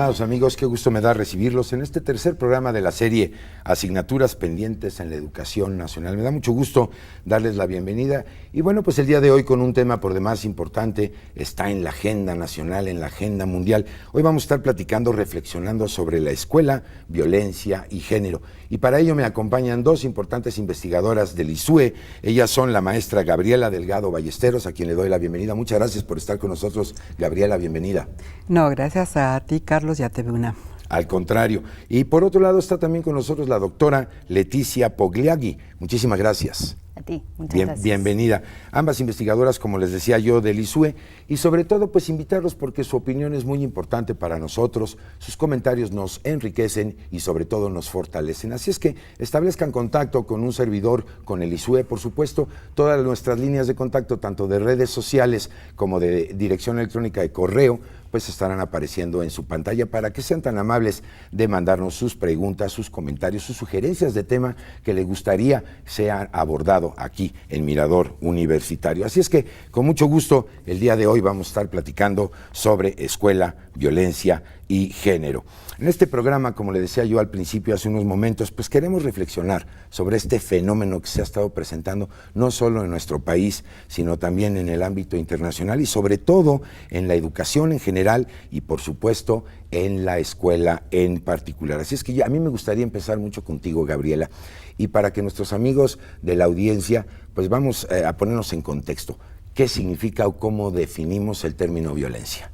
amados amigos, qué gusto me da recibirlos en este tercer programa de la serie Asignaturas Pendientes en la Educación Nacional. Me da mucho gusto darles la bienvenida y bueno, pues el día de hoy con un tema por demás importante, está en la agenda nacional, en la agenda mundial. Hoy vamos a estar platicando, reflexionando sobre la escuela, violencia y género. Y para ello me acompañan dos importantes investigadoras del ISUE. Ellas son la maestra Gabriela Delgado Ballesteros, a quien le doy la bienvenida. Muchas gracias por estar con nosotros, Gabriela, bienvenida. No, gracias a ti, Carlos, y a TV UNAM. Al contrario. Y por otro lado está también con nosotros la doctora Leticia Pogliaghi. Muchísimas gracias. A ti, muchas gracias. Bienvenida. Ambas investigadoras, como les decía yo, del ISUE, y sobre todo pues invitarlos porque su opinión es muy importante para nosotros, sus comentarios nos enriquecen y sobre todo nos fortalecen. Así es que establezcan contacto con un servidor, con el ISUE, por supuesto, todas nuestras líneas de contacto, tanto de redes sociales como de dirección electrónica de correo, pues estarán apareciendo en su pantalla para que sean tan amables de mandarnos sus preguntas, sus comentarios, sus sugerencias de tema que les gustaría sea abordado aquí en Mirador Universitario. Así es que con mucho gusto el día de hoy vamos a estar platicando sobre escuela, violencia y género. En este programa, como le decía yo al principio hace unos momentos, pues queremos reflexionar sobre este fenómeno que se ha estado presentando no solo en nuestro país, sino también en el ámbito internacional y sobre todo en la educación en general y por supuesto en la escuela en particular. Así es que a mí me gustaría empezar mucho contigo, Gabriela, y para que nuestros amigos de la audiencia, pues vamos a ponernos en contexto. ¿Qué significa o cómo definimos el término violencia?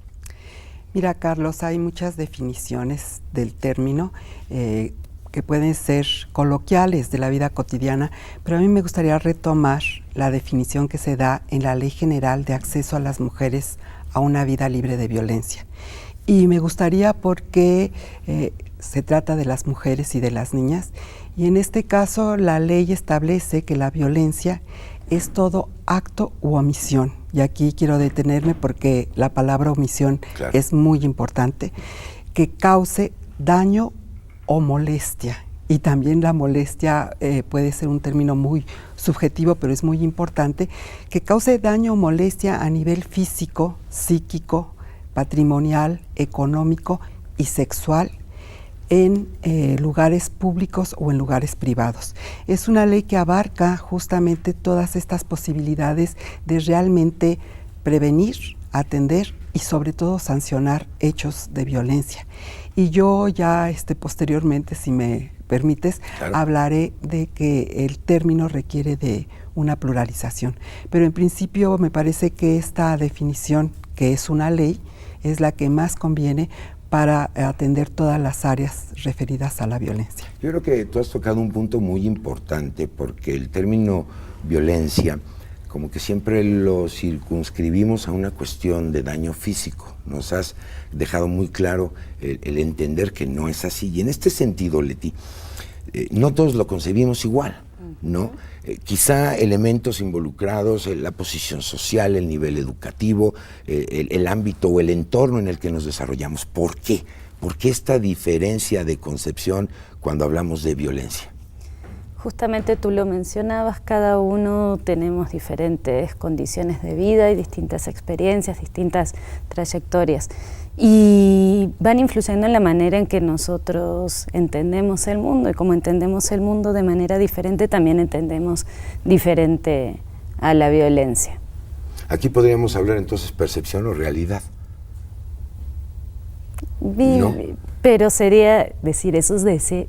Mira, Carlos, hay muchas definiciones del término que pueden ser coloquiales de la vida cotidiana, pero a mí me gustaría retomar la definición que se da en la Ley General de Acceso a las Mujeres a una Vida Libre de Violencia. Y me gustaría porque se trata de las mujeres y de las niñas, y en este caso la ley establece que la violencia es todo acto u omisión. Y aquí quiero detenerme porque la palabra omisión es muy importante, que cause daño o molestia. Y también la molestia puede ser un término muy subjetivo, pero es muy importante, que cause daño o molestia a nivel físico, psíquico, patrimonial, económico y sexual en lugares públicos o en lugares privados. Es una ley que abarca justamente todas estas posibilidades de realmente prevenir, atender y sobre todo sancionar hechos de violencia. Y yo ya posteriormente, si me permites, hablaré de que el término requiere de una pluralización. Pero en principio me parece que esta definición, que es una ley, es la que más conviene para atender todas las áreas referidas a la violencia. Yo creo que tú has tocado un punto muy importante porque el término violencia como que siempre lo circunscribimos a una cuestión de daño físico. Nos has dejado muy claro el entender que no es así. Y en este sentido, Leti, no todos lo concebimos igual, ¿no? Quizá elementos involucrados, la posición social, el nivel educativo, el ámbito o el entorno en el que nos desarrollamos. ¿Por qué? ¿Por qué esta diferencia de concepción cuando hablamos de violencia? Justamente tú lo mencionabas, cada uno tenemos diferentes condiciones de vida y distintas experiencias, distintas trayectorias. Y van influyendo en la manera en que nosotros entendemos el mundo, y como entendemos el mundo de manera diferente, también entendemos diferente a la violencia. Aquí podríamos hablar entonces percepción o realidad. ¿No? Pero sería decir eso es de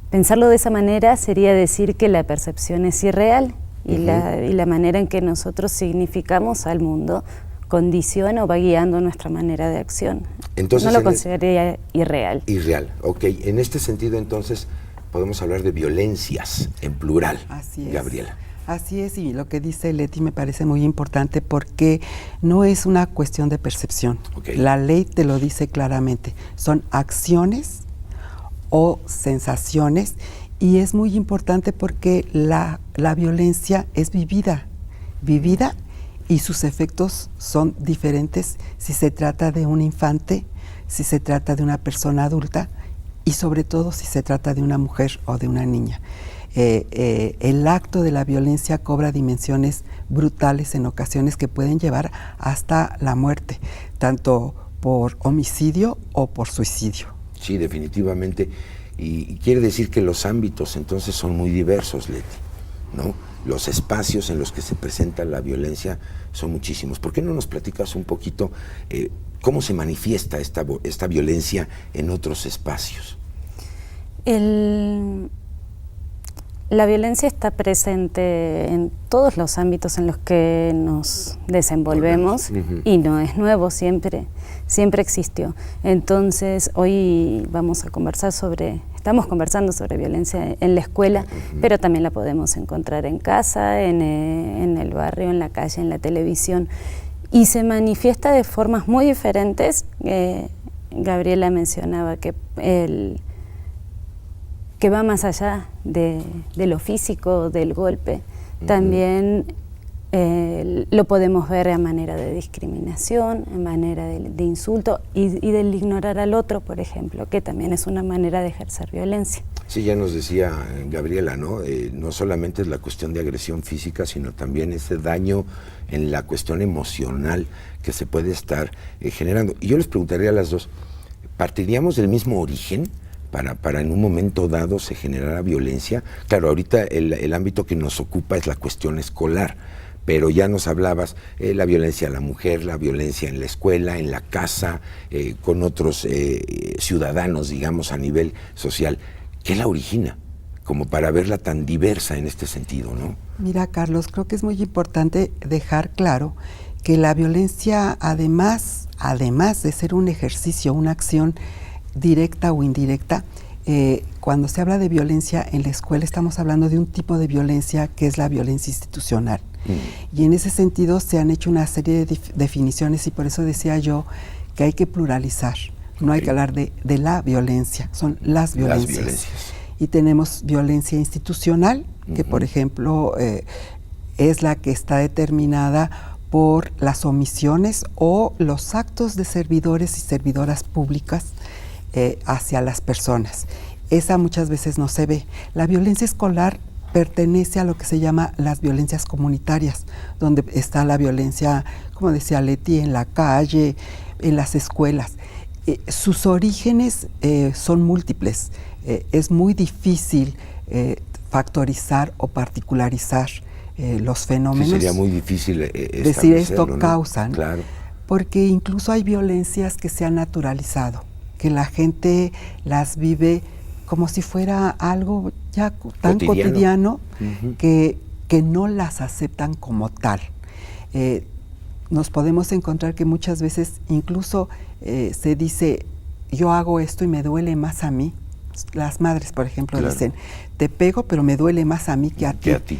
pensarlo de esa manera sería decir que la percepción es irreal y la manera en que nosotros significamos al mundo condiciona o va guiando nuestra manera de acción. Entonces, no lo consideraría irreal. Irreal, ok. En este sentido, entonces, podemos hablar de violencias en plural. Así es. Gabriela. Así es, y lo que dice Leti me parece muy importante porque no es una cuestión de percepción. La ley te lo dice claramente. Son acciones o sensaciones y es muy importante porque la violencia es vivida y sus efectos son diferentes si se trata de un infante, si se trata de una persona adulta y sobre todo si se trata de una mujer o de una niña. El acto de la violencia cobra dimensiones brutales en ocasiones que pueden llevar hasta la muerte, tanto por homicidio o por suicidio. Sí, definitivamente. Y quiere decir que los ámbitos entonces son muy diversos, Leti, ¿no? Los espacios en los que se presenta la violencia son muchísimos. ¿Por qué no nos platicas un poquito cómo se manifiesta esta violencia en otros espacios? La violencia está presente en todos los ámbitos en los que nos desenvolvemos y no es nuevo, siempre existió. Entonces hoy estamos conversando sobre violencia en la escuela, pero también la podemos encontrar en casa, en el barrio, en la calle, en la televisión, y se manifiesta de formas muy diferentes. Gabriela mencionaba que va más allá de lo físico, del golpe. También lo podemos ver a manera de discriminación, a manera de insulto y del ignorar al otro, por ejemplo, que también es una manera de ejercer violencia. Sí, ya nos decía Gabriela, ¿no? No solamente es la cuestión de agresión física, sino también ese daño en la cuestión emocional que se puede estar generando. Y yo les preguntaría a las dos, ¿partiríamos del mismo origen para en un momento dado se generara violencia? Claro, ahorita el ámbito que nos ocupa es la cuestión escolar, pero ya nos hablabas la violencia a la mujer, la violencia en la escuela, en la casa, con otros ciudadanos, digamos, a nivel social. ¿Qué la origina? Como para verla tan diversa en este sentido, ¿no? Mira, Carlos, creo que es muy importante dejar claro que la violencia, además de ser un ejercicio, una acción directa o indirecta, cuando se habla de violencia en la escuela estamos hablando de un tipo de violencia que es la violencia institucional. Y en ese sentido se han hecho una serie de definiciones y por eso decía yo que hay que pluralizar. No hay que hablar de la violencia, son las violencias. Y tenemos violencia institucional, que por ejemplo es la que está determinada por las omisiones o los actos de servidores y servidoras públicas hacia las personas. Esa muchas veces no se ve. La violencia escolar pertenece a lo que se llama las violencias comunitarias, donde está la violencia, como decía Leti, en la calle, en las escuelas. Sus orígenes son múltiples. Es muy difícil factorizar o particularizar los fenómenos. Sí, sería muy difícil decir esto, ¿no? Causan, claro. Porque incluso hay violencias que se han naturalizado, que la gente las vive como si fuera algo ya tan cotidiano que no las aceptan como tal. Nos podemos encontrar que muchas veces incluso se dice, yo hago esto y me duele más a mí. Las madres, por ejemplo, dicen, te pego pero me duele más a mí que a ti.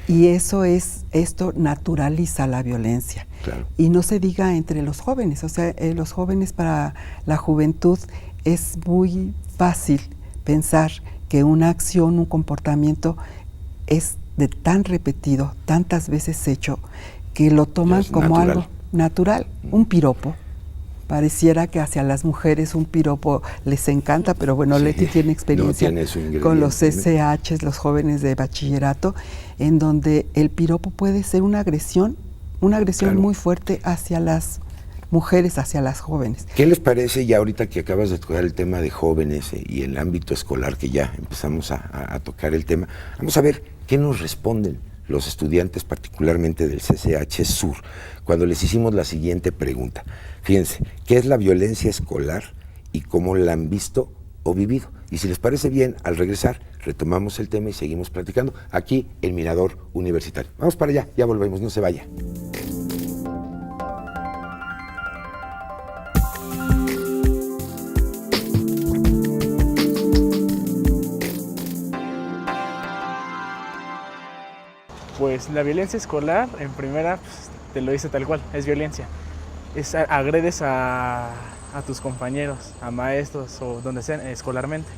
Y esto naturaliza la violencia. Claro. Y no se diga entre los jóvenes, o sea, los jóvenes, para la juventud es muy fácil pensar que una acción, un comportamiento es de tan repetido, tantas veces hecho, que lo toman como algo natural, un piropo. Pareciera que hacia las mujeres un piropo les encanta, pero bueno, sí, Leti tiene experiencia con los SH, los jóvenes de bachillerato, en donde el piropo puede ser una agresión claro, muy fuerte hacia las mujeres, hacia las jóvenes. ¿Qué les parece, ya ahorita que acabas de tocar el tema de jóvenes y el ámbito escolar, que ya empezamos a tocar el tema, vamos a ver qué nos responden los estudiantes, particularmente del CCH Sur, cuando les hicimos la siguiente pregunta? Fíjense, ¿qué es la violencia escolar y cómo la han visto o vivido? Y si les parece bien, al regresar, retomamos el tema y seguimos platicando aquí en Mirador Universitario. Vamos para allá, ya volvemos, no se vaya. Pues la violencia escolar, en primera, pues, te lo dice tal cual, es violencia. Agredes a tus compañeros, a maestros o donde sean, escolarmente.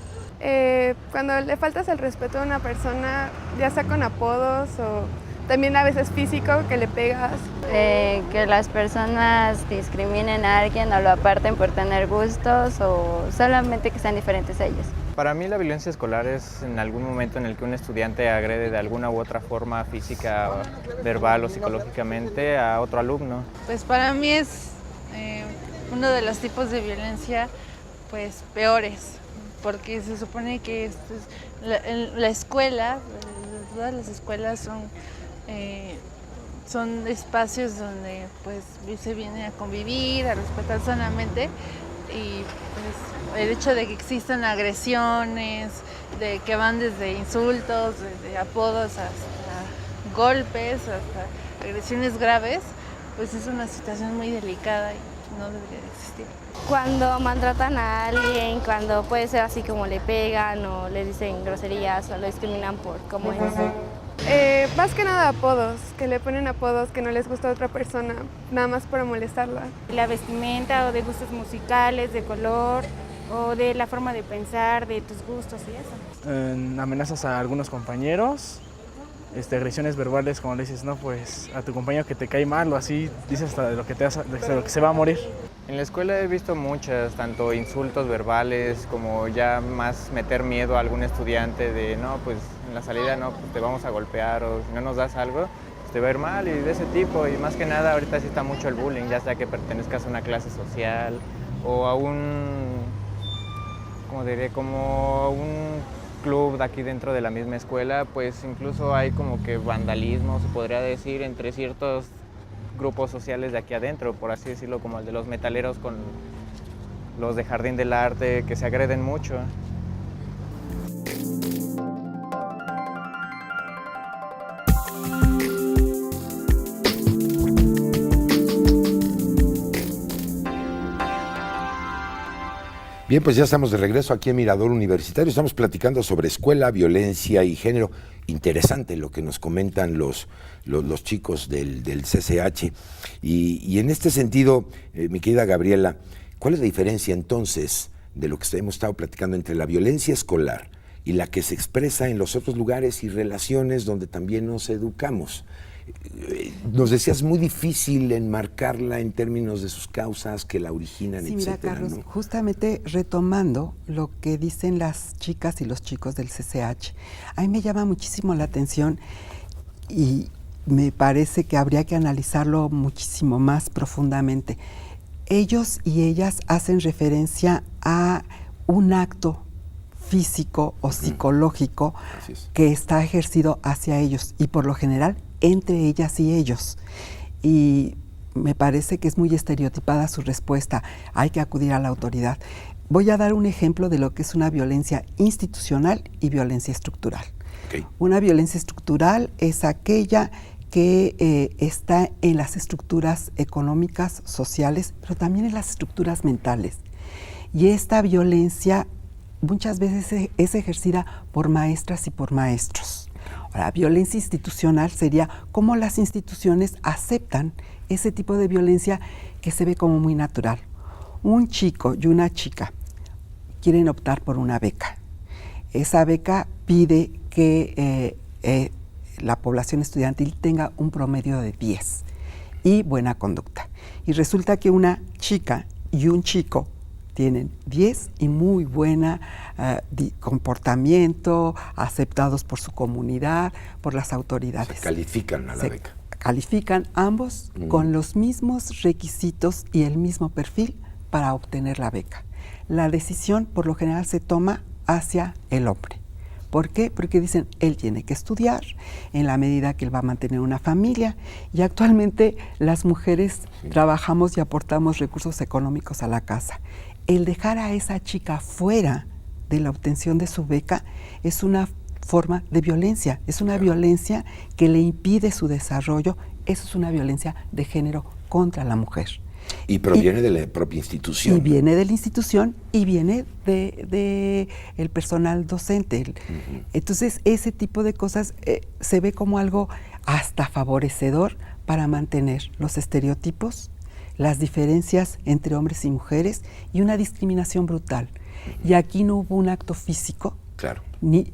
Cuando le faltas el respeto a una persona, ya sea con apodos o también a veces físico, que le pegas. Que las personas discriminen a alguien o lo aparten por tener gustos o solamente que sean diferentes a ellos. Para mí la violencia escolar es en algún momento en el que un estudiante agrede de alguna u otra forma verbal o psicológicamente a otro alumno. Pues para mí es uno de los tipos de violencia pues peores, porque se supone que la escuela, todas las escuelas son espacios donde pues se viene a convivir, a respetar sanamente, y pues el hecho de que existan agresiones, de que van desde insultos, desde apodos hasta golpes, hasta agresiones graves, pues es una situación muy delicada y no debería de existir. Cuando maltratan a alguien, cuando puede ser así como le pegan o le dicen groserías o lo discriminan por cómo es. Más que nada apodos, que le ponen apodos que no les gusta a otra persona, nada más para molestarla. La vestimenta o de gustos musicales, de color o de la forma de pensar, de tus gustos y eso. Amenazas a algunos compañeros, agresiones verbales, como le dices, no, pues a tu compañero que te cae mal o así, dices hasta de lo que se va a morir. En la escuela he visto muchas, tanto insultos verbales como ya más meter miedo a algún estudiante de no, pues en la salida no, pues te vamos a golpear o si no nos das algo, pues te va a ir mal y de ese tipo. Y más que nada ahorita sí está mucho el bullying, ya sea que pertenezcas a una clase social o a como un club de aquí dentro de la misma escuela, pues incluso hay como que vandalismo, se podría decir, entre ciertos grupos sociales de aquí adentro, por así decirlo, como el de los metaleros con los de Jardín del Arte, que se agreden mucho. Bien, pues ya estamos de regreso aquí en Mirador Universitario. Estamos platicando sobre escuela, violencia y género. Interesante lo que nos comentan los chicos del CCH. Y en este sentido, mi querida Gabriela, ¿cuál es la diferencia entonces de lo que hemos estado platicando entre la violencia escolar y la que se expresa en los otros lugares y relaciones donde también nos educamos? Nos decías, muy difícil enmarcarla en términos de sus causas que la originan, sí, etcétera. Mira, Carlos, ¿no? justamente retomando lo que dicen las chicas y los chicos del CCH, a mí me llama muchísimo la atención y me parece que habría que analizarlo muchísimo más profundamente. Ellos y ellas hacen referencia a un acto físico o psicológico que está ejercido hacia ellos y por lo general entre ellas y ellos. Y me parece que es muy estereotipada su respuesta, hay que acudir a la autoridad. Voy a dar un ejemplo de lo que es una violencia institucional y violencia estructural. Okay. Una violencia estructural es aquella que está en las estructuras económicas, sociales, pero también en las estructuras mentales. Y esta violencia muchas veces es ejercida por maestras y por maestros. La violencia institucional sería cómo las instituciones aceptan ese tipo de violencia que se ve como muy natural. Un chico y una chica quieren optar por una beca. Esa beca pide que la población estudiantil tenga un promedio de 10 y buena conducta. Y resulta que una chica y un chico tienen 10 y muy buena comportamiento, aceptados por su comunidad, por las autoridades. Se califican a la beca. Califican ambos con los mismos requisitos y el mismo perfil para obtener la beca. La decisión por lo general se toma hacia el hombre. ¿Por qué? Porque dicen, él tiene que estudiar en la medida que él va a mantener una familia y actualmente las mujeres trabajamos y aportamos recursos económicos a la casa. El dejar a esa chica fuera de la obtención de su beca es una forma de violencia, es una violencia que le impide su desarrollo, eso es una violencia de género contra la mujer. Y proviene de la propia institución. Y viene de la institución y viene de el personal docente. Entonces, ese tipo de cosas se ve como algo hasta favorecedor para mantener los estereotipos, las diferencias entre hombres y mujeres y una discriminación brutal. Y aquí no hubo un acto físico, claro, ni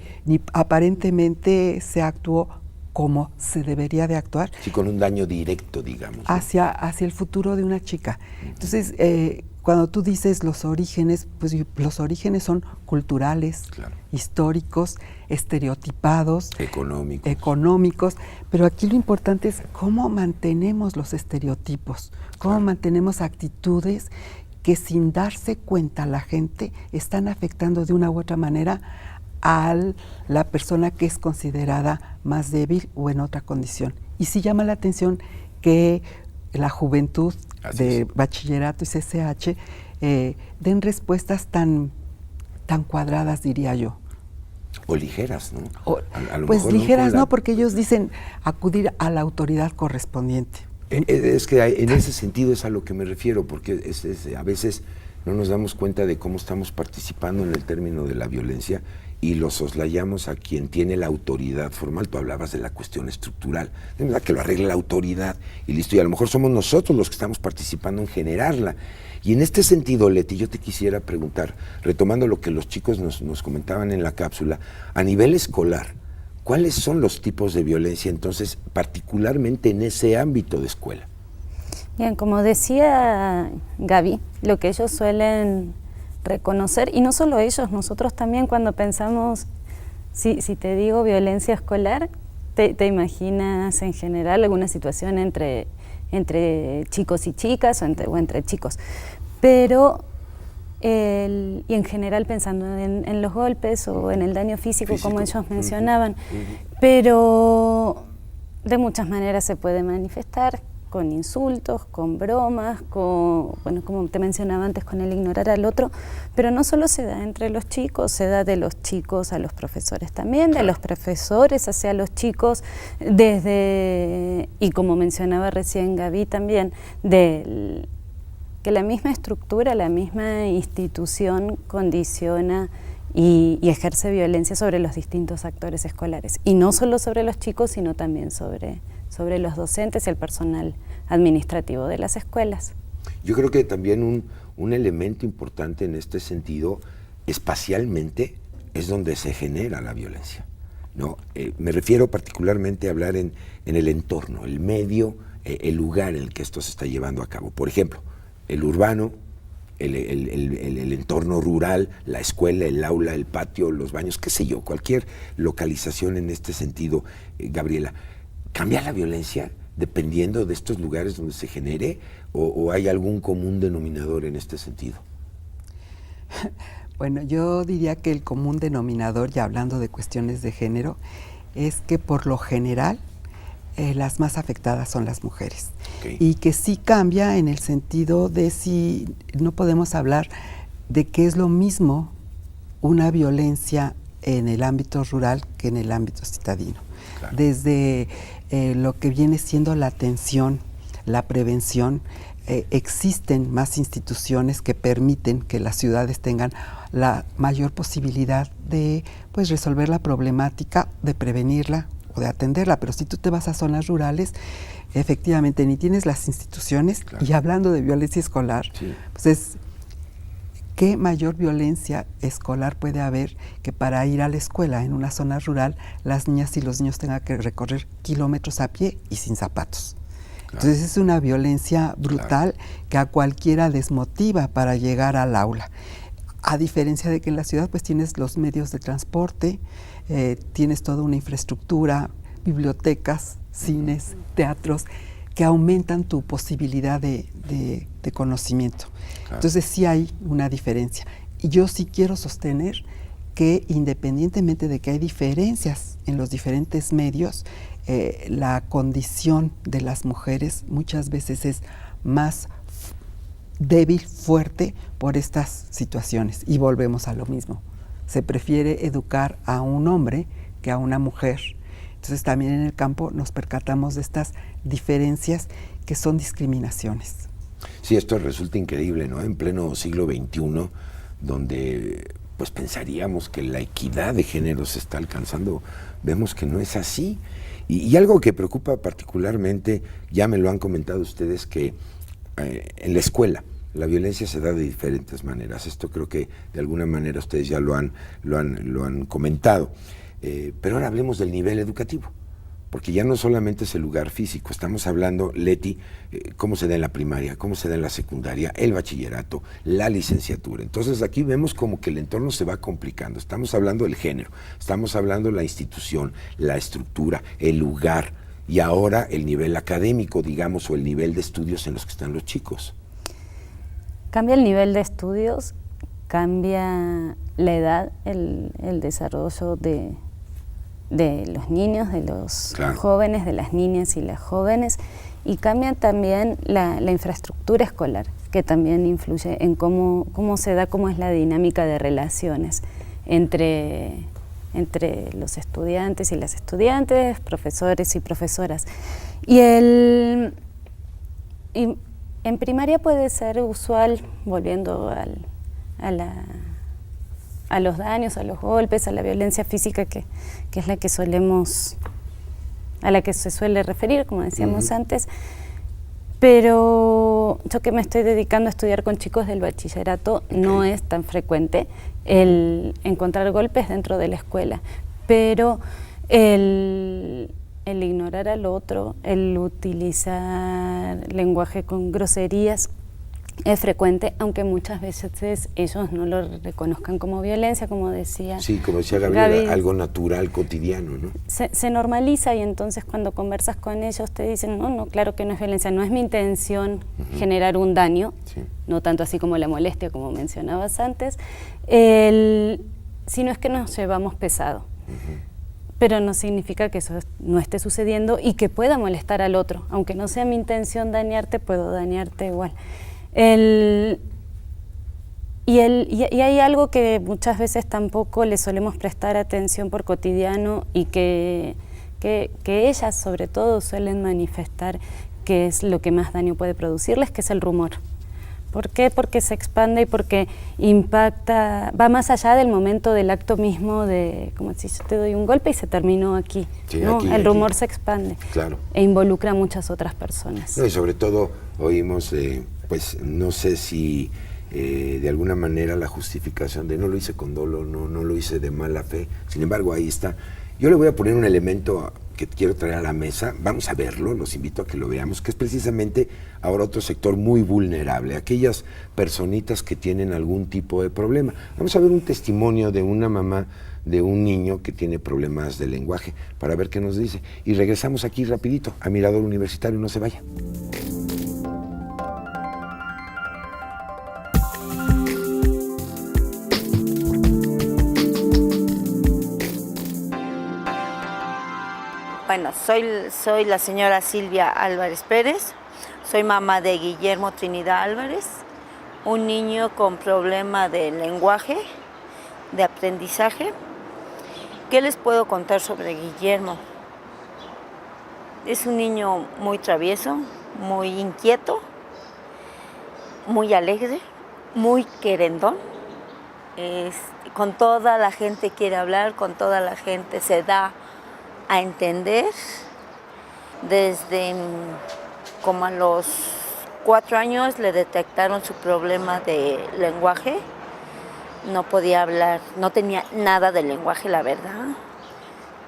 aparentemente se actuó como se debería de actuar. Sí, con un daño directo, digamos, ¿no? Hacia el futuro de una chica. Entonces, cuando tú dices los orígenes, pues los orígenes son culturales, claro, históricos, estereotipados, económicos, pero aquí lo importante es cómo mantenemos los estereotipos, cómo mantenemos actitudes que sin darse cuenta la gente están afectando de una u otra manera a la persona que es considerada más débil o en otra condición. Y sí llama la atención que la juventud de bachillerato y CCH den respuestas tan cuadradas, diría yo. O ligeras, ¿no? A lo pues mejor ligeras no, porque ellos dicen acudir a la autoridad correspondiente. Es que en ese sentido es a lo que me refiero, porque a veces no nos damos cuenta de cómo estamos participando en el término de la violencia y lo soslayamos a quien tiene la autoridad formal. Tú hablabas de la cuestión estructural, de verdad que lo arregle la autoridad y listo, y a lo mejor somos nosotros los que estamos participando en generarla. Y en este sentido, Leti, yo te quisiera preguntar, retomando lo que los chicos nos comentaban en la cápsula, a nivel escolar, ¿cuáles son los tipos de violencia entonces, particularmente en ese ámbito de escuela? Bien, como decía Gaby, lo que ellos suelen reconocer, y no solo ellos, nosotros también cuando pensamos, si te digo violencia escolar, te imaginas en general alguna situación entre chicos y chicas o entre chicos, pero y en general pensando en los golpes o en el daño físico. Como ellos mencionaban, pero de muchas maneras se puede manifestar, con insultos, con bromas, bueno, como te mencionaba antes, con el ignorar al otro, pero no solo se da entre los chicos, se da de los chicos a los profesores también, de los profesores hacia los chicos, y como mencionaba recién Gaby también, que la misma estructura, la misma institución condiciona y ejerce violencia sobre los distintos actores escolares, y no solo sobre los chicos, sino también sobre los docentes y el personal administrativo de las escuelas. Yo creo que también un elemento importante en este sentido, espacialmente, es donde se genera la violencia, ¿no? Me refiero particularmente a hablar en el entorno, el medio, el lugar en el que esto se está llevando a cabo. Por ejemplo, el urbano, el entorno rural, la escuela, el aula, el patio, los baños, qué sé yo, cualquier localización en este sentido, Gabriela. ¿Cambia la violencia dependiendo de estos lugares donde se genere o hay algún común denominador en este sentido? Bueno, yo diría que el común denominador, ya hablando de cuestiones de género, es que por lo general las más afectadas son las mujeres. Okay. Y que sí cambia en el sentido de si no podemos hablar de que es lo mismo una violencia en el ámbito rural que en el ámbito citadino. Claro. Desde lo que viene siendo la atención, la prevención, existen más instituciones que permiten que las ciudades tengan la mayor posibilidad de resolver la problemática, de prevenirla o de atenderla. Pero si tú te vas a zonas rurales, efectivamente ni tienes las instituciones. Claro. Y hablando de violencia escolar, sí, pues es ¿qué mayor violencia escolar puede haber que para ir a la escuela en una zona rural las niñas y los niños tengan que recorrer kilómetros a pie y sin zapatos? Claro. Entonces es una violencia brutal, claro, que a cualquiera desmotiva para llegar al aula. A diferencia de que en la ciudad pues tienes los medios de transporte, tienes toda una infraestructura, bibliotecas, cines, teatros, que aumentan tu posibilidad de conocimiento. Claro. Entonces sí hay una diferencia. Y yo sí quiero sostener que independientemente de que hay diferencias en los diferentes medios, la condición de las mujeres muchas veces es más débil, fuerte por estas situaciones. Y volvemos a lo mismo. Se prefiere educar a un hombre que a una mujer. Entonces también en el campo nos percatamos de estas diferencias que son discriminaciones. Sí, esto resulta increíble, ¿no? En pleno siglo XXI, donde pues pensaríamos que la equidad de género se está alcanzando, vemos que no es así. Y algo que preocupa particularmente, ya me lo han comentado ustedes, que en la escuela la violencia se da de diferentes maneras. Esto creo que de alguna manera ustedes ya lo han comentado. Pero ahora hablemos del nivel educativo, porque ya no solamente es el lugar físico, estamos hablando, Leti, cómo se da en la primaria, cómo se da en la secundaria, el bachillerato, la licenciatura. Entonces aquí vemos como que el entorno se va complicando. Estamos hablando del género, estamos hablando de la institución, la estructura, el lugar y ahora el nivel académico, digamos, o el nivel de estudios en los que están los chicos. Cambia el nivel de estudios, cambia la edad, el desarrollo de los niños, de los jóvenes, de las niñas y las jóvenes, y cambia también la infraestructura escolar, que también influye en cómo se da, cómo es la dinámica de relaciones entre los estudiantes y las estudiantes, profesores y profesoras. Y en primaria puede ser usual, volviendo a los daños, a los golpes, a la violencia física, que es la que a la que se suele referir, como decíamos antes. Pero yo que me estoy dedicando a estudiar con chicos del bachillerato, no es tan frecuente el encontrar golpes dentro de la escuela, pero el ignorar al otro, el utilizar lenguaje con groserías es frecuente, aunque muchas veces ellos no lo reconozcan como violencia, como decía. Sí, como decía Gabriela, algo natural, cotidiano, ¿no? Se normaliza, y entonces cuando conversas con ellos te dicen, no, claro que no es violencia, no es mi intención generar un daño, no tanto así como la molestia, como mencionabas antes, sino es que nos llevamos pesado. Pero no significa que eso no esté sucediendo y que pueda molestar al otro. Aunque no sea mi intención dañarte, puedo dañarte igual. Y hay algo que muchas veces tampoco le solemos prestar atención por cotidiano, y que ellas sobre todo suelen manifestar que es lo que más daño puede producirles, que es el rumor. ¿Por qué? Porque se expande y porque impacta, va más allá del momento del acto mismo, de como si yo te doy un golpe y se terminó aquí. Sí, ¿no? El rumor se expande, e involucra a muchas otras personas. No, y sobre todo oímos, pues no sé si de alguna manera la justificación de no lo hice con dolo, no lo hice de mala fe. Sin embargo, ahí está. Yo le voy a poner un elemento que quiero traer a la mesa, vamos a verlo, los invito a que lo veamos, que es precisamente ahora otro sector muy vulnerable, aquellas personitas que tienen algún tipo de problema. Vamos a ver un testimonio de una mamá de un niño que tiene problemas de lenguaje, para ver qué nos dice. Y regresamos aquí rapidito a Mirador Universitario, no se vaya. Bueno, soy la señora Silvia Álvarez Pérez, soy mamá de Guillermo Trinidad Álvarez, un niño con problema de lenguaje, de aprendizaje. ¿Qué les puedo contar sobre Guillermo? Es un niño muy travieso, muy inquieto, muy alegre, muy querendón. Con toda la gente quiere hablar, con toda la gente se da a entender. Desde como a los 4 años le detectaron su problema de lenguaje. No podía hablar, no tenía nada de lenguaje, la verdad.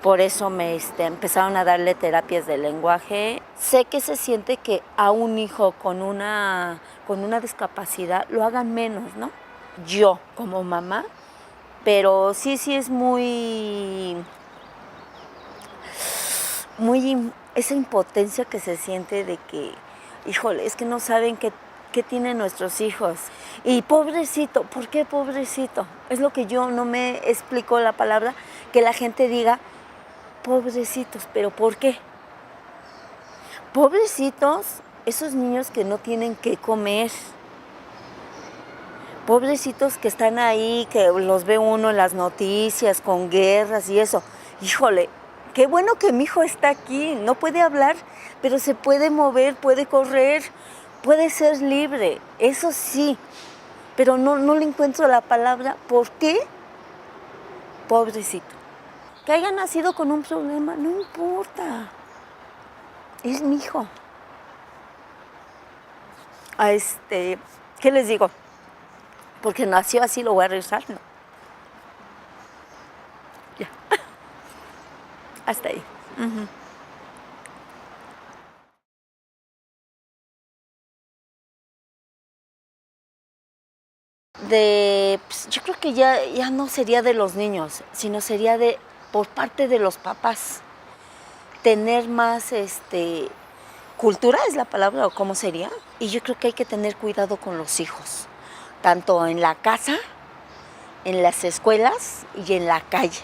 Por eso empezaron a darle terapias de lenguaje. Sé que se siente que a un hijo con una discapacidad lo hagan menos, ¿no? Yo como mamá, pero sí es muy esa impotencia que se siente de que, híjole, es que no saben qué tienen nuestros hijos. Y pobrecito, ¿por qué pobrecito? Es lo que yo no me explico la palabra, que la gente diga, pobrecitos, ¿pero por qué? Pobrecitos, esos niños que no tienen qué comer. Pobrecitos que están ahí, que los ve uno en las noticias con guerras y eso. Híjole, qué bueno que mi hijo está aquí, no puede hablar, pero se puede mover, puede correr, puede ser libre, eso sí, pero no le encuentro la palabra. ¿Por qué? Pobrecito. Que haya nacido con un problema, no importa, es mi hijo. ¿Qué les digo? Porque nació así, lo voy a regresar, ¿no? Ya. Hasta ahí. Pues, yo creo que ya no sería de los niños, sino sería por parte de los papás. Tener más cultura es la palabra, o cómo sería. Y yo creo que hay que tener cuidado con los hijos. tanto en la casa, en las escuelas y en la calle.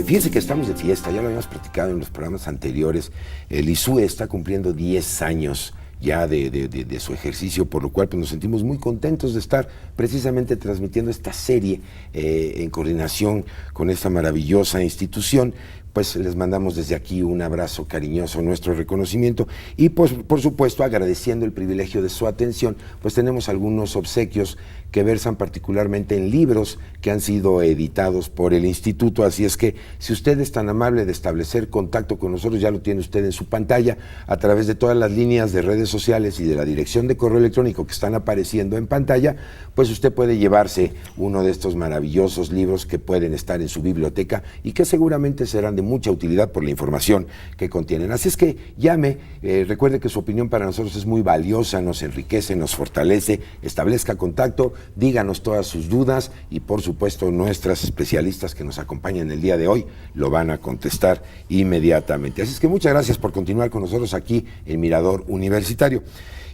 Fíjense que estamos de fiesta, ya lo habíamos platicado en los programas anteriores. El ISUE está cumpliendo 10 años ya de su ejercicio, por lo cual pues, nos sentimos muy contentos de estar precisamente transmitiendo esta serie en coordinación con esta maravillosa institución. Pues les mandamos desde aquí un abrazo cariñoso, nuestro reconocimiento y pues por supuesto agradeciendo el privilegio de su atención, pues tenemos algunos obsequios que versan particularmente en libros que han sido editados por el instituto, así es que si usted es tan amable de establecer contacto con nosotros, ya lo tiene usted en su pantalla a través de todas las líneas de redes sociales y de la dirección de correo electrónico que están apareciendo en pantalla, pues usted puede llevarse uno de estos maravillosos libros que pueden estar en su biblioteca y que seguramente serán de mucha utilidad por la información que contienen. Así es que llame, recuerde que su opinión para nosotros es muy valiosa, nos enriquece, nos fortalece, establezca contacto, díganos todas sus dudas y por supuesto nuestras especialistas que nos acompañan el día de hoy lo van a contestar inmediatamente. Así es que muchas gracias por continuar con nosotros aquí en Mirador Universitario.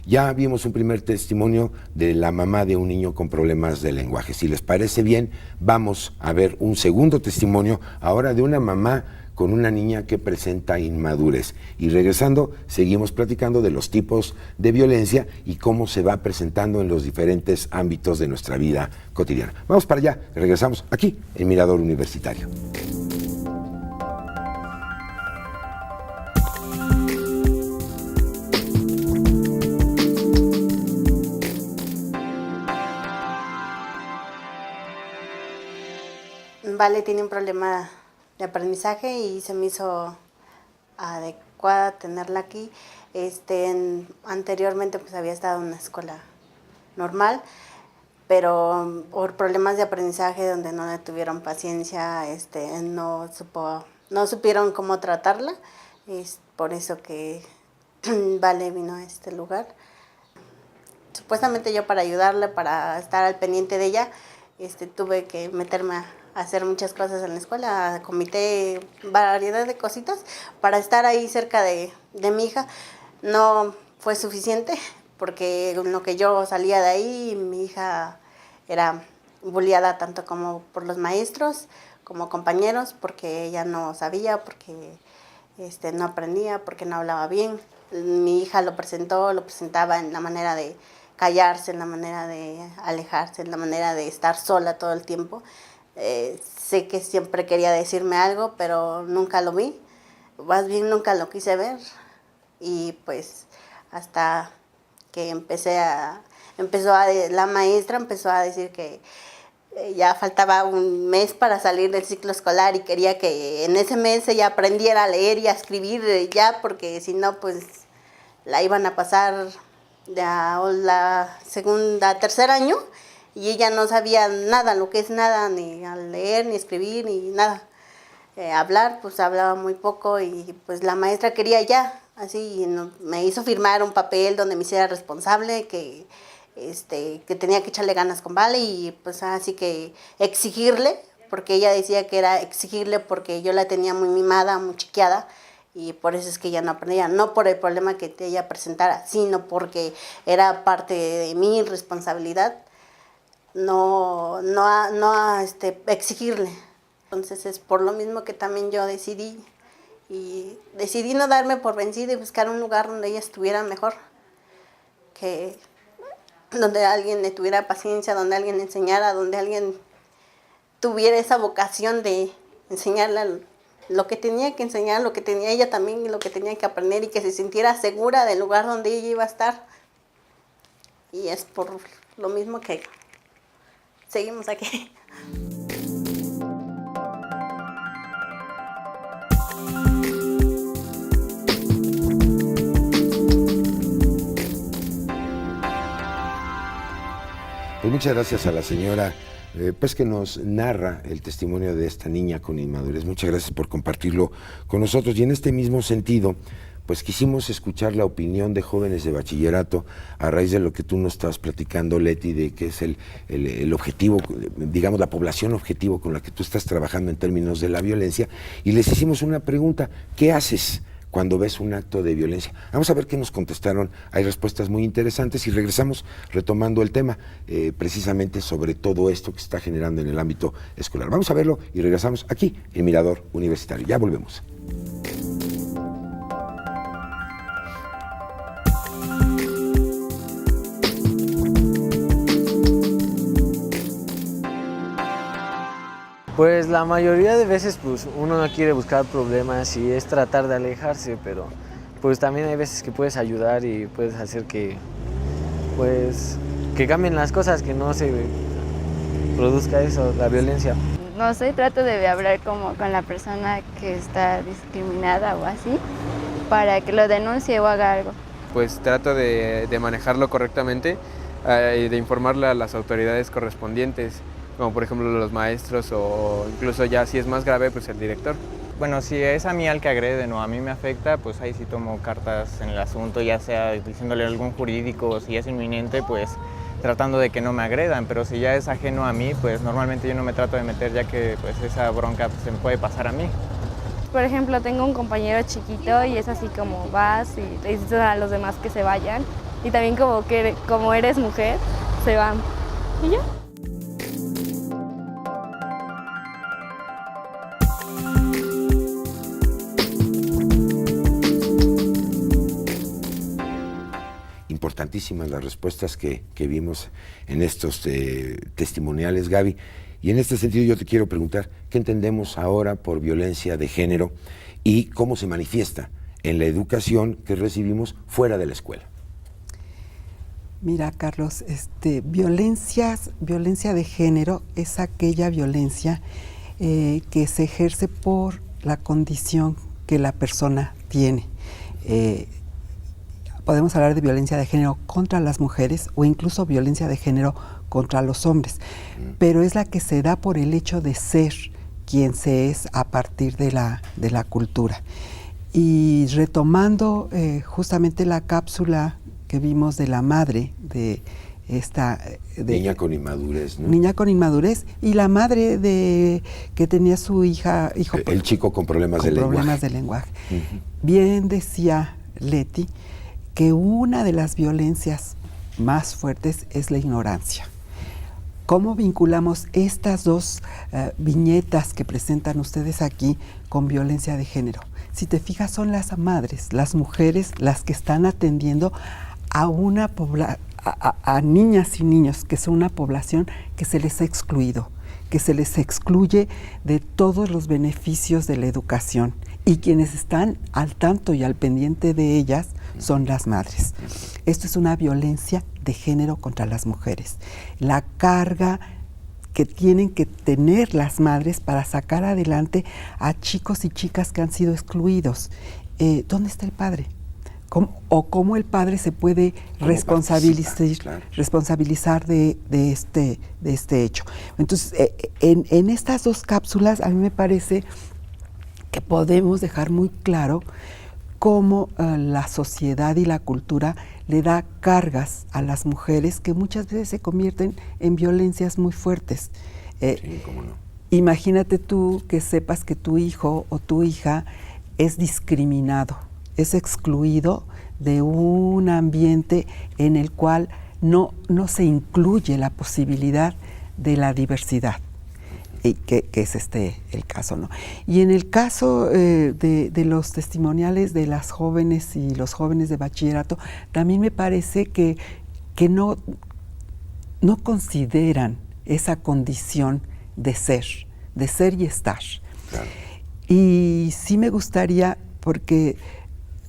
Ya vimos un primer testimonio de la mamá de un niño con problemas de lenguaje. Si les parece bien, vamos a ver un segundo testimonio ahora de una mamá con una niña que presenta inmadurez. Y regresando, seguimos platicando de los tipos de violencia y cómo se va presentando en los diferentes ámbitos de nuestra vida cotidiana. Vamos para allá, regresamos aquí en Mirador Universitario. Vale tiene un problema de aprendizaje y se me hizo adecuada tenerla aquí. Anteriormente pues había estado en una escuela normal, pero por problemas de aprendizaje donde no le tuvieron paciencia, no supieron cómo tratarla. Es por eso que Vale vino a este lugar. Supuestamente yo para ayudarla, para estar al pendiente de ella, tuve que meterme a hacer muchas cosas en la escuela, comité variedad de cositas para estar ahí cerca de mi hija. No fue suficiente porque en lo que yo salía de ahí, mi hija era bulliada tanto como por los maestros como compañeros, porque ella no sabía, porque no aprendía, porque no hablaba bien. Mi hija lo presentaba en la manera de callarse, en la manera de alejarse, en la manera de estar sola todo el tiempo. Sé que siempre quería decirme algo, pero nunca lo vi, más bien nunca lo quise ver. Y pues hasta que la maestra empezó a decir que ya faltaba un mes para salir del ciclo escolar y quería que en ese mes ella aprendiera a leer y a escribir ya, porque si no pues la iban a pasar tercer año. Y ella no sabía nada, lo que es nada, ni a leer, ni escribir, ni nada. Hablar, pues hablaba muy poco y pues la maestra quería ya, así, me hizo firmar un papel donde me hiciera responsable, que tenía que echarle ganas con Vale y pues así que exigirle, porque ella decía que era exigirle porque yo la tenía muy mimada, muy chiqueada, y por eso es que ella no aprendía, no por el problema que ella presentara, sino porque era parte de mi responsabilidad. No exigirle. Entonces es por lo mismo que también yo decidí no darme por vencida y buscar un lugar donde ella estuviera mejor, donde alguien le tuviera paciencia, donde alguien le enseñara, donde alguien tuviera esa vocación de enseñarle lo que tenía que enseñar, lo que tenía ella también y lo que tenía que aprender, y que se sintiera segura del lugar donde ella iba a estar. Y es por lo mismo que seguimos aquí. Pues muchas gracias a la señora pues que nos narra el testimonio de esta niña con inmadurez. Muchas gracias por compartirlo con nosotros. Y en este mismo sentido, pues quisimos escuchar la opinión de jóvenes de bachillerato a raíz de lo que tú nos estabas platicando, Leti, de que es el objetivo, digamos, la población objetivo con la que tú estás trabajando en términos de la violencia, y les hicimos una pregunta: ¿qué haces cuando ves un acto de violencia? Vamos a ver qué nos contestaron. Hay respuestas muy interesantes y regresamos retomando el tema precisamente sobre todo esto que se está generando en el ámbito escolar. Vamos a verlo y regresamos aquí en Mirador Universitario. Ya volvemos. Pues la mayoría de veces pues uno no quiere buscar problemas y es tratar de alejarse, pero pues también hay veces que puedes ayudar y puedes hacer que cambien las cosas, que no se produzca eso, la violencia. No sé, trato de hablar como con la persona que está discriminada o así, para que lo denuncie o haga algo. Pues trato de manejarlo correctamente y de informarle a las autoridades correspondientes, como por ejemplo los maestros o incluso ya si es más grave, pues el director. Bueno, si es a mí al que agreden o a mí me afecta, pues ahí sí tomo cartas en el asunto, ya sea diciéndole a algún jurídico, o si es inminente, pues tratando de que no me agredan, pero si ya es ajeno a mí, pues normalmente yo no me trato de meter, ya que pues esa bronca pues, se me puede pasar a mí. Por ejemplo, tengo un compañero chiquito y es así como vas y le dices a los demás que se vayan, y también como eres mujer, se van. ¿Y ya? Importantísimas las respuestas que vimos en estos testimoniales, Gaby. Y en este sentido yo te quiero preguntar, ¿qué entendemos ahora por violencia de género y cómo se manifiesta en la educación que recibimos fuera de la escuela? Mira, Carlos, violencia de género es aquella violencia que se ejerce por la condición que la persona tiene. Podemos hablar de violencia de género contra las mujeres o incluso violencia de género contra los hombres, pero es la que se da por el hecho de ser quien se es a partir de la cultura. Y retomando justamente la cápsula que vimos de la madre de esta... niña con inmadurez, ¿no? Niña con inmadurez, y la madre que tenía su hijo... El chico con problemas de lenguaje. Bien decía Leti que una de las violencias más fuertes es la ignorancia. ¿Cómo vinculamos estas dos viñetas que presentan ustedes aquí con violencia de género? Si te fijas, son las madres, las mujeres, las que están atendiendo a niñas y niños, que son una población que se les ha excluido, que se les excluye de todos los beneficios de la educación, y quienes están al tanto y al pendiente de ellas son las madres. Esto es una violencia de género contra las mujeres. La carga que tienen que tener las madres para sacar adelante a chicos y chicas que han sido excluidos. ¿Dónde está el padre? ¿Cómo el padre se puede responsabilizar de este hecho? Entonces, en estas dos cápsulas a mí me parece que podemos dejar muy claro cómo la sociedad y la cultura le da cargas a las mujeres que muchas veces se convierten en violencias muy fuertes. Sí, cómo no. Imagínate tú que sepas que tu hijo o tu hija es discriminado, es excluido de un ambiente en el cual no se incluye la posibilidad de la diversidad. Y que es el caso, ¿no? Y en el caso de los testimoniales de las jóvenes y los jóvenes de bachillerato, también me parece que no consideran esa condición de ser y estar. Claro. Y sí me gustaría, porque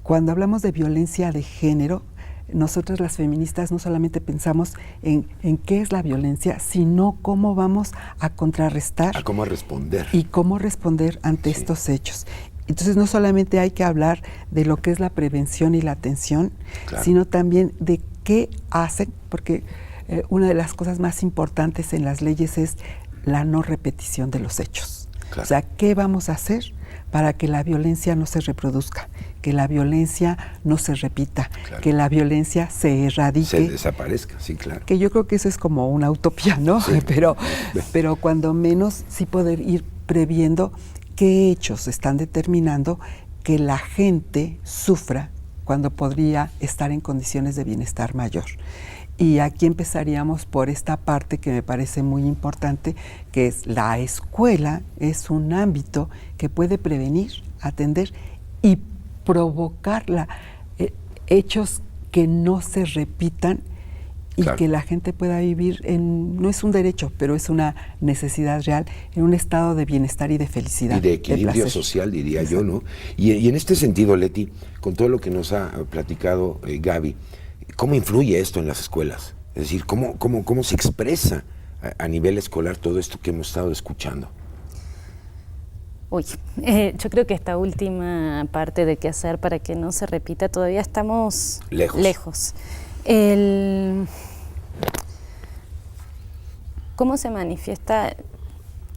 cuando hablamos de violencia de género, nosotras las feministas no solamente pensamos en qué es la violencia, sino cómo vamos a contrarrestar. A cómo responder. Y cómo responder ante estos hechos. Entonces no solamente hay que hablar de lo que es la prevención y la atención, claro, sino también de qué hacen, porque una de las cosas más importantes en las leyes es la no repetición de los hechos. Claro. O sea, ¿qué vamos a hacer para que la violencia no se reproduzca, que la violencia no se repita, claro, que la violencia se erradique. Se desaparezca, sí, claro. Que yo creo que eso es como una utopía, ¿no? Sí. Pero cuando menos sí poder ir previendo qué hechos están determinando que la gente sufra cuando podría estar en condiciones de bienestar mayor. Y aquí empezaríamos por esta parte que me parece muy importante, que es la escuela es un ámbito que puede prevenir, atender y provocar hechos que no se repitan y claro, que la gente pueda vivir no es un derecho, pero es una necesidad real, en un estado de bienestar y de felicidad. Y de equilibrio placer social, diría yo, ¿no? Y en este sentido, Leti, con todo lo que nos ha platicado Gaby, ¿cómo influye esto en las escuelas? Es decir, ¿cómo se expresa a nivel escolar todo esto que hemos estado escuchando? Uy, yo creo que esta última parte de qué hacer para que no se repita, todavía estamos lejos. ¿Cómo se manifiesta?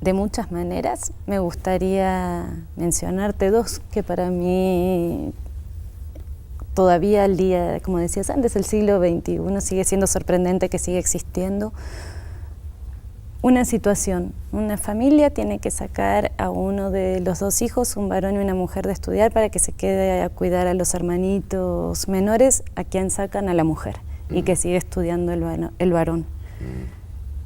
De muchas maneras. Me gustaría mencionarte dos que para mí todavía al día, como decías antes, el siglo XXI sigue siendo sorprendente que siga existiendo. Una situación, una familia tiene que sacar a uno de los dos hijos, un varón y una mujer, de estudiar para que se quede a cuidar a los hermanitos menores, a quien sacan a la mujer y que sigue estudiando el varón.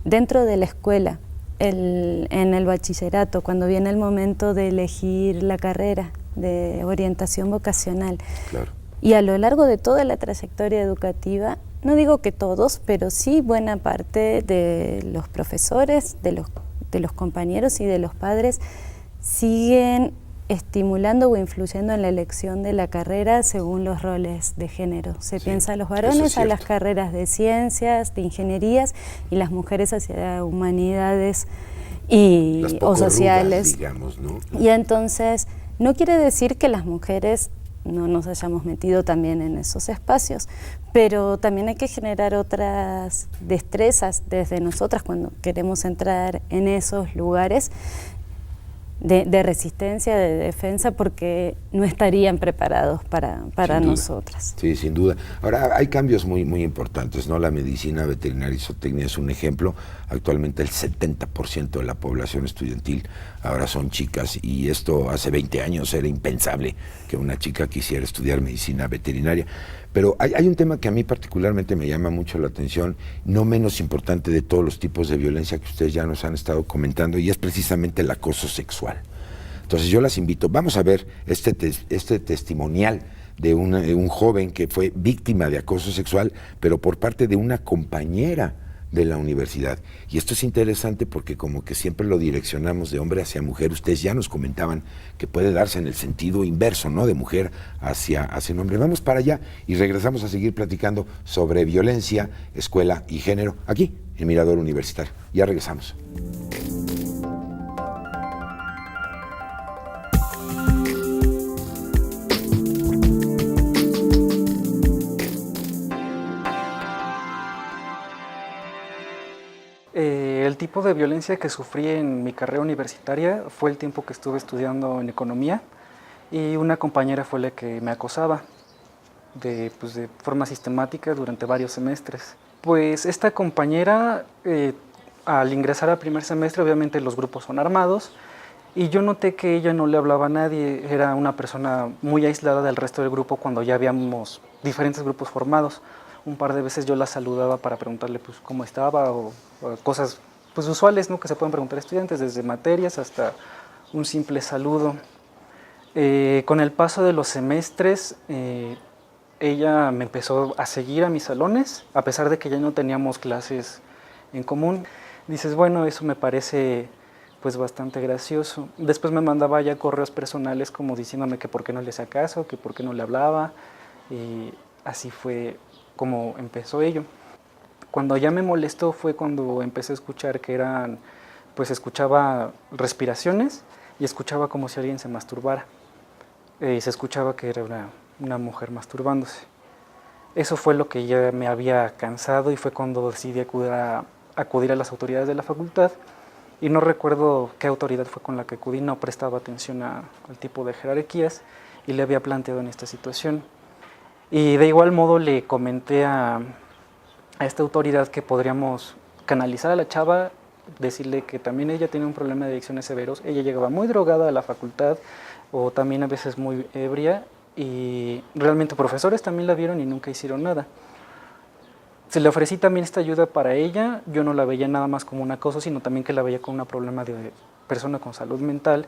Dentro de la escuela, en el bachillerato, cuando viene el momento de elegir la carrera de orientación vocacional, claro, y a lo largo de toda la trayectoria educativa, no digo que todos, pero sí buena parte de los profesores, de los compañeros y de los padres siguen estimulando o influyendo en la elección de la carrera según los roles de género. Se piensa a los varones a las carreras de ciencias, de ingenierías, y las mujeres hacia humanidades o sociales. Rudas, digamos, ¿no? Y entonces, no quiere decir que las mujeres no nos hayamos metido también en esos espacios, pero también hay que generar otras destrezas desde nosotras cuando queremos entrar en esos lugares de resistencia, de defensa, porque no estarían preparados para nosotras. Sí, sin duda. Ahora, hay cambios muy importantes, ¿no? La medicina veterinaria y zootecnia es un ejemplo. Actualmente el 70% de la población estudiantil ahora son chicas, y esto hace 20 años era impensable que una chica quisiera estudiar medicina veterinaria. Pero hay un tema que a mí particularmente me llama mucho la atención, no menos importante de todos los tipos de violencia que ustedes ya nos han estado comentando, y es precisamente el acoso sexual. Entonces yo las invito, vamos a ver este testimonial de un joven que fue víctima de acoso sexual, pero por parte de una compañera de la universidad. Y esto es interesante porque como que siempre lo direccionamos de hombre hacia mujer. Ustedes ya nos comentaban que puede darse en el sentido inverso, ¿no? De mujer hacia un hombre. Vamos para allá y regresamos a seguir platicando sobre violencia, escuela y género, aquí en Mirador Universitario. Ya regresamos. El tipo de violencia que sufrí en mi carrera universitaria fue el tiempo que estuve estudiando en economía, y una compañera fue la que me acosaba de forma sistemática durante varios semestres. Pues esta compañera, al ingresar al primer semestre, obviamente los grupos son armados, y yo noté que ella no le hablaba a nadie, era una persona muy aislada del resto del grupo cuando ya habíamos diferentes grupos formados. Un par de veces yo la saludaba para preguntarle cómo estaba o cosas usuales, ¿no?, que se pueden preguntar a estudiantes, desde materias hasta un simple saludo. Con el paso de los semestres, ella me empezó a seguir a mis salones, a pesar de que ya no teníamos clases en común. Dices, bueno, eso me parece bastante gracioso. Después me mandaba ya correos personales como diciéndome que por qué no le hacía caso, que por qué no le hablaba, y así fue como empezó ello. Cuando ya me molestó fue cuando empecé a escuchar que eran, escuchaba respiraciones y escuchaba como si alguien se masturbara. Y se escuchaba que era una mujer masturbándose. Eso fue lo que ya me había cansado, y fue cuando decidí acudir a las autoridades de la facultad y no recuerdo qué autoridad fue con la que acudí, no prestaba atención al tipo de jerarquías y le había planteado en esta situación. Y de igual modo le comenté a esta autoridad que podríamos canalizar a la chava, decirle que también ella tiene un problema de adicciones severos, ella llegaba muy drogada a la facultad o también a veces muy ebria, y realmente profesores también la vieron y nunca hicieron nada. Se le ofrecí también esta ayuda para ella, yo no la veía nada más como un acoso, sino también que la veía como un problema de persona con salud mental,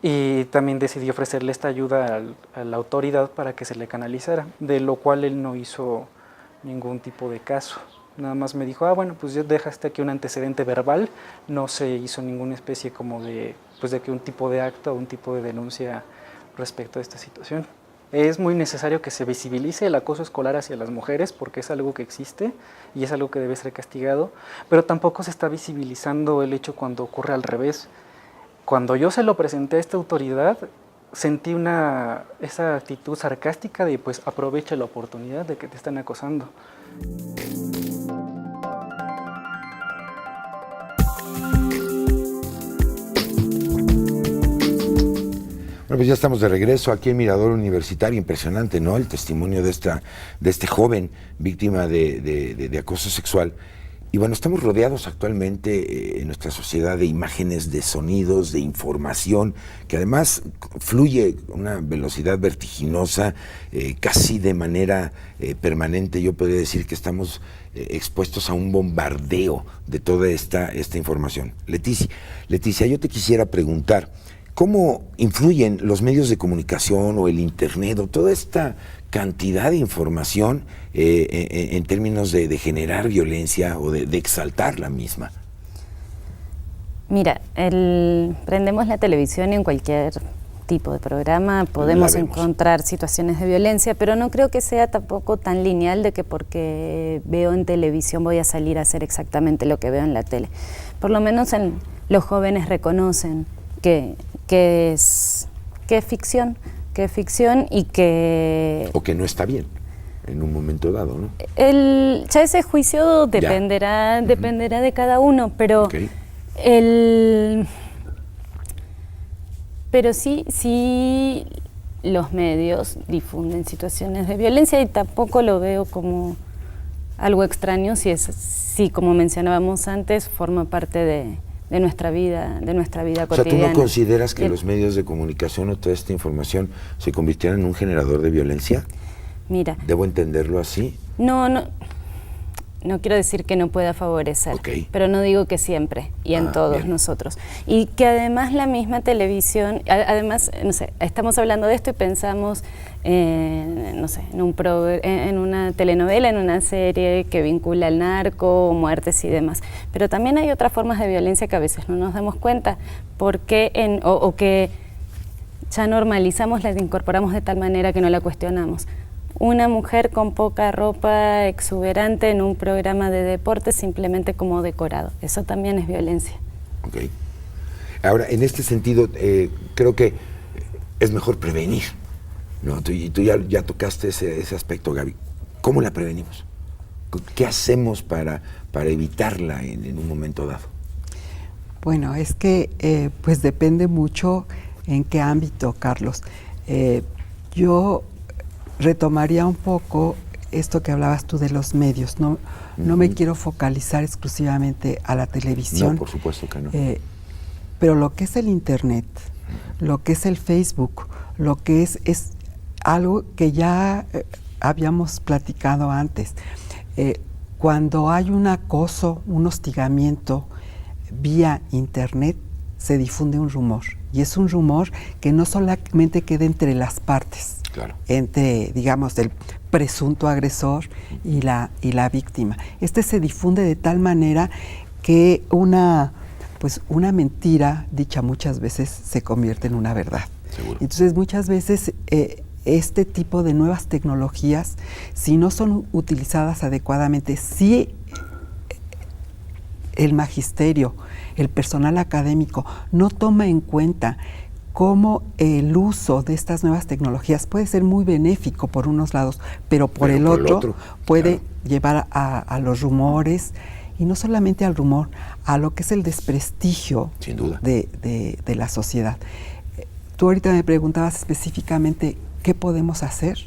y también decidí ofrecerle esta ayuda a la autoridad para que se le canalizara, de lo cual él no hizo ningún tipo de caso. Nada más me dijo, bueno, pues ya dejaste aquí un antecedente verbal, no se hizo ninguna especie como de, pues de que un tipo de acta o un tipo de denuncia respecto a esta situación. Es muy necesario que se visibilice el acoso escolar hacia las mujeres porque es algo que existe y es algo que debe ser castigado, pero tampoco se está visibilizando el hecho cuando ocurre al revés. Cuando yo se lo presenté a esta autoridad, sentí esa actitud sarcástica de pues aprovecha la oportunidad de que te están acosando. Bueno, pues ya estamos de regreso aquí en Mirador Universitario. Impresionante, ¿no? El testimonio de este joven víctima de acoso sexual. Y bueno, estamos rodeados actualmente en nuestra sociedad de imágenes, de sonidos, de información, que además fluye a una velocidad vertiginosa, casi de manera permanente. Yo podría decir que estamos expuestos a un bombardeo de toda esta información. Leticia, yo te quisiera preguntar, ¿cómo influyen los medios de comunicación o el internet o toda esta cantidad de información en términos de generar violencia o de exaltar la misma? Mira, prendemos la televisión y en cualquier tipo de programa podemos encontrar situaciones de violencia, pero no creo que sea tampoco tan lineal de que porque veo en televisión voy a salir a hacer exactamente lo que veo en la tele. Por lo menos los jóvenes reconocen que es ficción, y que... O que no está bien en un momento dado, ¿no? Ya ese juicio dependerá de cada uno, pero pero sí los medios difunden situaciones de violencia y tampoco lo veo como algo extraño si como mencionábamos antes, forma parte de nuestra vida cotidiana. O sea, ¿tú no consideras que los medios de comunicación o toda esta información se convirtieran en un generador de violencia? Mira. ¿Debo entenderlo así? No quiero decir que no pueda favorecer, pero no digo que siempre y en todos nosotros. Y que además la misma televisión, además, no sé, estamos hablando de esto y pensamos, no sé, en una telenovela, en una serie que vincula al narco, muertes y demás. Pero también hay otras formas de violencia que a veces no nos damos cuenta, porque o que ya normalizamos, las incorporamos de tal manera que no la cuestionamos. Una mujer con poca ropa exuberante en un programa de deporte simplemente como decorado. Eso también es violencia. Ok. Ahora, en este sentido, creo que es mejor prevenir, ¿no? Tú ya tocaste ese aspecto, Gaby. ¿Cómo la prevenimos? ¿Qué hacemos para evitarla en un momento dado? Bueno, es que pues depende mucho en qué ámbito, Carlos. Yo retomaría un poco esto que hablabas tú de los medios. No me quiero focalizar exclusivamente a la televisión. No, por supuesto que no. Pero lo que es el Internet, lo que es el Facebook, lo que es algo que ya habíamos platicado antes. Cuando hay un acoso, un hostigamiento vía Internet, se difunde un rumor. Y es un rumor que no solamente queda entre las partes, entre, digamos, el presunto agresor y la víctima. Se difunde de tal manera que una mentira dicha muchas veces se convierte en una verdad. Seguro. Entonces, muchas veces este tipo de nuevas tecnologías, si no son utilizadas adecuadamente, si el magisterio, el personal académico no toma en cuenta cómo el uso de estas nuevas tecnologías puede ser muy benéfico por unos lados, pero por el otro puede llevar a los rumores y no solamente al rumor, a lo que es el desprestigio sin duda de la sociedad. Tú ahorita me preguntabas específicamente qué podemos hacer.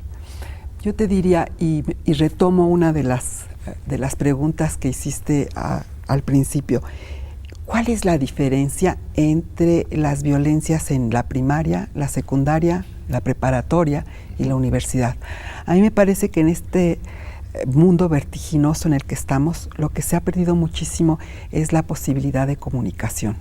Yo te diría, y retomo una de las preguntas que hiciste al principio, ¿cuál es la diferencia entre las violencias en la primaria, la secundaria, la preparatoria y la universidad? A mí me parece que en este mundo vertiginoso en el que estamos, lo que se ha perdido muchísimo es la posibilidad de comunicación.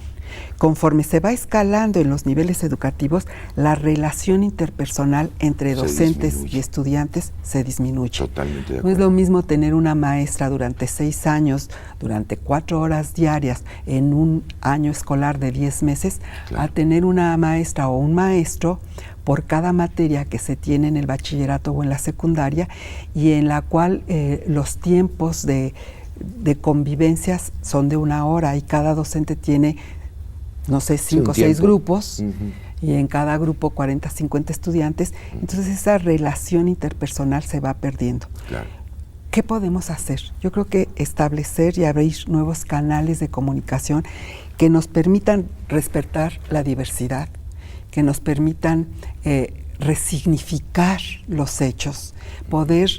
Conforme se va escalando en los niveles educativos, la relación interpersonal entre docentes y estudiantes se disminuye. Totalmente de acuerdo. No es lo mismo tener una maestra durante 6 años, durante 4 horas diarias en un año escolar de 10 meses, a tener una maestra o un maestro por cada materia que se tiene en el bachillerato o en la secundaria, y en la cual los tiempos de convivencias son de 1 hora y cada docente tiene, no sé, 5 o 6 grupos, y en cada grupo 40, 50 estudiantes. Entonces esa relación interpersonal se va perdiendo. Claro. ¿Qué podemos hacer? Yo creo que establecer y abrir nuevos canales de comunicación que nos permitan respetar la diversidad, que nos permitan resignificar los hechos, poder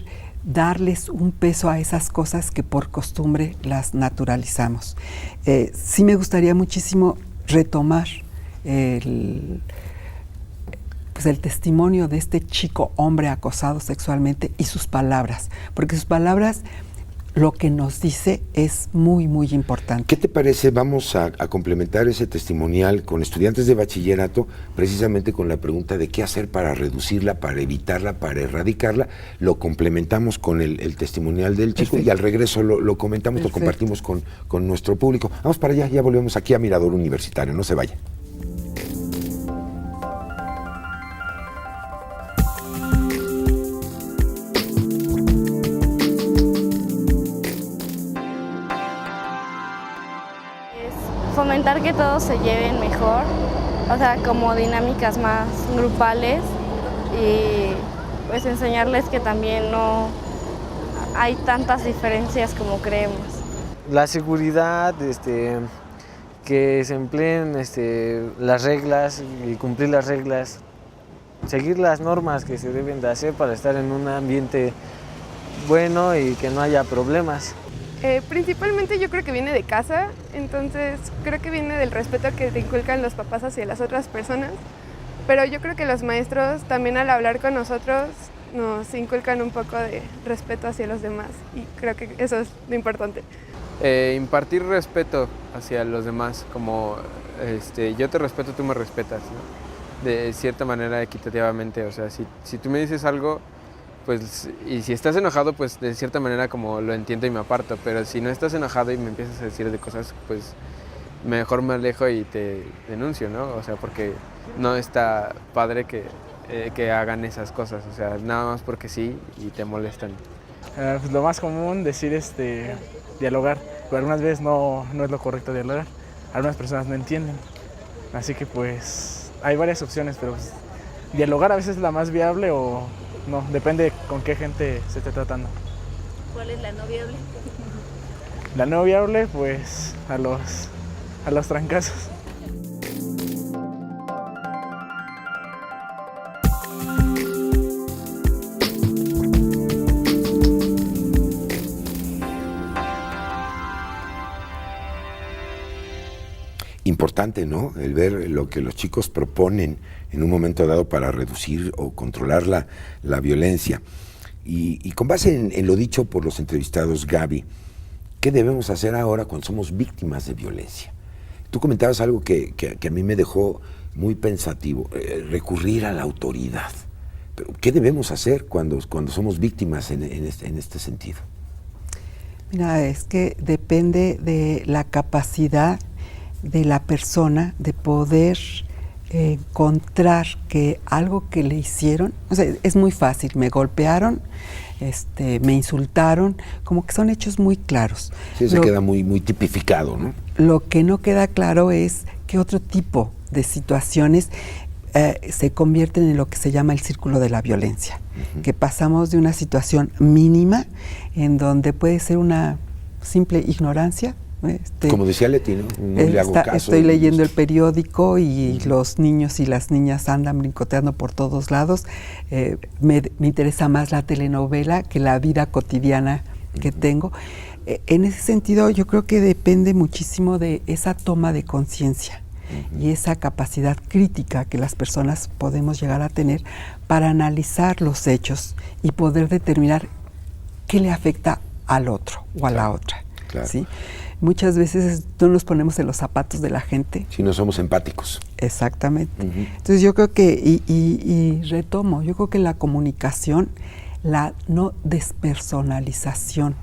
darles un peso a esas cosas que por costumbre las naturalizamos. Sí me gustaría muchísimo retomar el testimonio de este chico hombre acosado sexualmente y sus palabras, porque sus palabras, lo que nos dice es muy, muy importante. ¿Qué te parece? Vamos a complementar ese testimonial con estudiantes de bachillerato, precisamente con la pregunta de qué hacer para reducirla, para evitarla, para erradicarla. Lo complementamos con el testimonial del chico. Perfecto. Y al regreso lo comentamos, perfecto, lo compartimos con nuestro público. Vamos para allá, ya volvemos aquí a Mirador Universitario, no se vaya. Fomentar que todos se lleven mejor, o sea, como dinámicas más grupales, y pues enseñarles que también no hay tantas diferencias como creemos. La seguridad, que se empleen las reglas y cumplir las reglas, seguir las normas que se deben de hacer para estar en un ambiente bueno y que no haya problemas. Principalmente yo creo que viene de casa, entonces creo que viene del respeto que te inculcan los papás hacia las otras personas, pero yo creo que los maestros también al hablar con nosotros nos inculcan un poco de respeto hacia los demás, y creo que eso es lo importante. Impartir respeto hacia los demás, como yo te respeto, tú me respetas, ¿no? De cierta manera equitativamente, o sea, si tú me dices algo, pues, y si estás enojado, pues de cierta manera como lo entiendo y me aparto, pero si no estás enojado y me empiezas a decir de cosas, pues mejor me alejo y te denuncio, ¿no? O sea, porque no está padre que hagan esas cosas, o sea, nada más porque sí y te molestan. Pues lo más común decir dialogar, pero algunas veces no es lo correcto dialogar, algunas personas no entienden, así que pues hay varias opciones, pero pues, dialogar a veces es la más viable o no, depende con qué gente se esté tratando. ¿Cuál es la no viable? La no viable, pues a los trancazos. Importante, ¿no? El ver lo que los chicos proponen en un momento dado para reducir o controlar la violencia. Y con base en lo dicho por los entrevistados, Gaby, ¿qué debemos hacer ahora cuando somos víctimas de violencia? Tú comentabas algo que a mí me dejó muy pensativo, recurrir a la autoridad. Pero ¿qué debemos hacer cuando somos víctimas en este sentido? Mira, es que depende de la capacidad de la persona de poder encontrar que algo que le hicieron, o sea, es muy fácil, me golpearon, me insultaron, como que son hechos muy claros. Sí, se queda muy tipificado, ¿no? Lo que no queda claro es que otro tipo de situaciones se convierten en lo que se llama el círculo de la violencia, que pasamos de una situación mínima en donde puede ser una simple ignorancia. Como decía Leti, ¿no? No le hago caso. Estoy leyendo el periódico y los niños y las niñas andan brincoteando por todos lados. Me interesa más la telenovela que la vida cotidiana que tengo. En ese sentido, yo creo que depende muchísimo de esa toma de conciencia y esa capacidad crítica que las personas podemos llegar a tener para analizar los hechos y poder determinar qué le afecta al otro o a la otra. Claro. ¿Sí? Muchas veces no nos ponemos en los zapatos de la gente. Si no somos empáticos. Exactamente. Entonces yo creo que, y retomo, yo creo que la comunicación, la no despersonalización,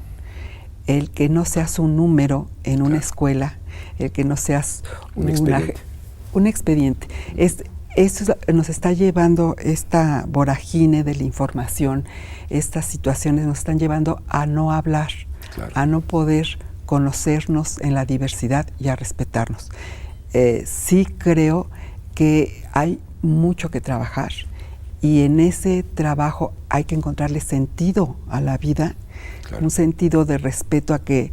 el que no seas un número en una escuela, el que no seas un expediente. Eso nos está llevando, esta vorágine de la información, estas situaciones nos están llevando a no hablar, a no poder conocernos en la diversidad y a respetarnos. Sí creo que hay mucho que trabajar y en ese trabajo hay que encontrarle sentido a la vida, un sentido de respeto a que